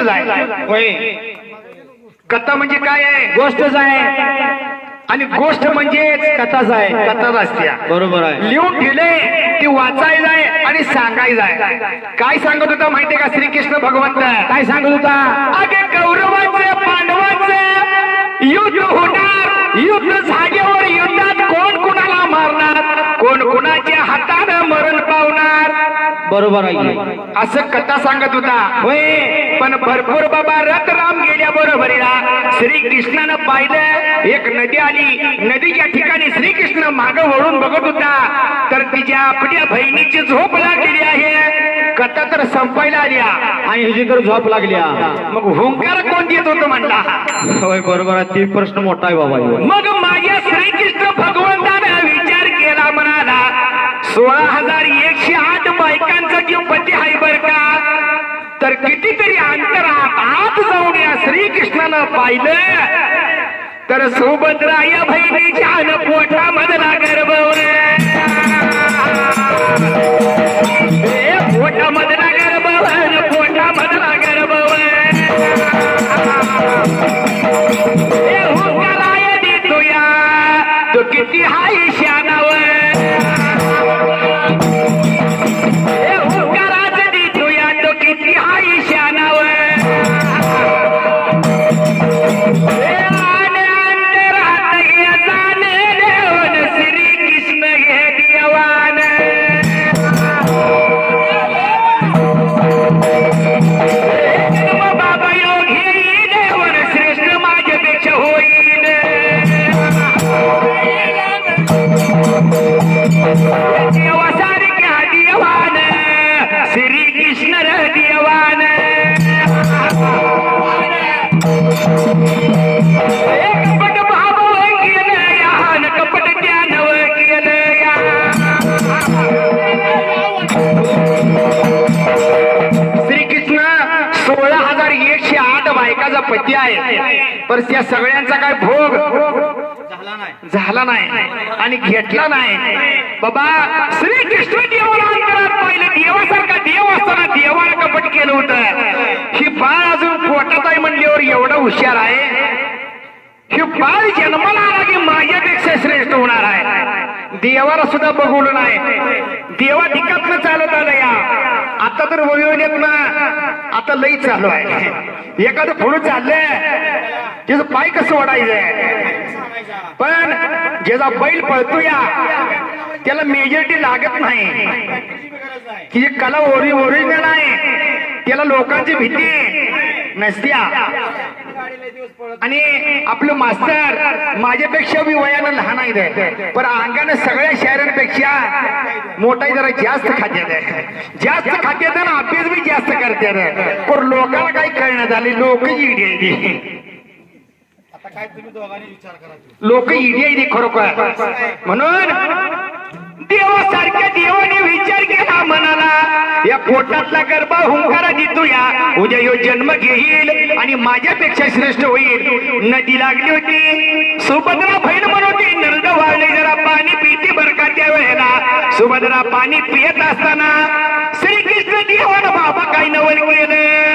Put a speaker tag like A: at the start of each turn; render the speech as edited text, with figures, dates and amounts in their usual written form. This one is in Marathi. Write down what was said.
A: गोष्टच आहे होय. कथा म्हणजे काय आहे? गोष्टच आहे. आणि गोष्ट म्हणजेच कथाच आहे. कथाच असते.
B: बरोबर आहे.
A: लिहून ठेवले ती वाचायला आहे आणि सांगायला आहे. काय सांगत होता माहितीये का श्रीकृष्ण भगवंत?
B: काय सांगत होता?
A: अगे कौरवांचं पांडवांचं युद्ध होणार. युद्ध झाल्यावर युद्धात कोण कुणाला मारणार, कोण कुणाच्या हातानं मरण पावणार.
B: बरोबर आहे.
A: असं कथा सांगत होता होय. पण भरपूर बाबा रथराम गेल्या बरोबरीला श्रीकृष्णानं पाहिलं एक नदी आली. नदीच्या ठिकाणी श्रीकृष्ण मागं वळून बघत होता तर तिच्या आपल्या बहिणीची झोप लागलेली आहे. कथा तर संपायला आल्या
B: आणि हिची तर झोप लागल्या.
A: मग हुंकार कोण देत होतं म्हणला?
B: होय बरोबर आहे. ती प्रश्न मोठा आहे बाबा.
A: मग माझ्या श्रीकृष्ण भगवंतानं विचार केला, म्हणाला 16,108 बायकांचा जीव पती आहे बर का. तर कितीतरी अंतरात आत जाऊन या श्रीकृष्णानं पाहिलं तर सुभद्रा या बहिणीच्या पोटामधला गर्भ, पोटामधला गर्भ, पोटामधला गर्भ हुंकाराय देतो या तो किती हाय शानावर. हुंकाराच देतो या तो किती हाय शानावर. देवासारख्या देवान श्रीकृष्ण देवान कपट भाव केलं या न कपट ज्ञानव केलं या. श्रीकृष्ण 16,108 बायकाचा पती आहे. पण त्या सगळ्यांचा काय भोग झाला नाही आणि घेतला नाही. बाबा श्रीकृष्ण देवाला अंतरात पाहिलं. देवासारखा देव असताना देवाला कपट केलं होतं. ही बाळ अजून पोटात आहे म्हणल्यावर एवढं हुशार आहे. ही बाळ जन्माला आला की माझ्यापेक्षा श्रेष्ठ होणार आहे. देवाला सुद्धा बघवलं नाही. देवा दिकातनं चालत आलं या. आता तर वयोनेत ना आता लई चालू आहे. एखादं पुढे चाललंय त्याचं पाय कसं ओढायचंय. पण ज्याचा बैल पळतो या त्याला मेजॉरिटी लागत नाही. की जी कला ओरिजिनल आहे त्याला लोकांची भीती नसत्या. आणि आपलं मास्तर माझ्यापेक्षा बी वयानं लहान आहे पण अंगाने सगळ्या शहरांपेक्षा मोठा जरा जास्त खात्यात जास्त खात्यात ना अभ्यास बी जास्त करतात. पण लोकांना काही कळण्यात आले. लोक लोक इडी खरोखर. म्हणून देवासारख्या देवाने विचार केला, म्हणाला या पोटातला गर्भ हुंकारा देतो या उद्या यो जन्म घेईल आणि माझ्यापेक्षा श्रेष्ठ होईल. नदी लागली होती. सुभद्रा बहीण म्हणून नर्द वाळले जरा पाणी पिती बर का. त्या वेळेला सुभद्रा पाणी पियत असताना श्रीकृष्ण देवानं बाबा काय नवल केलं.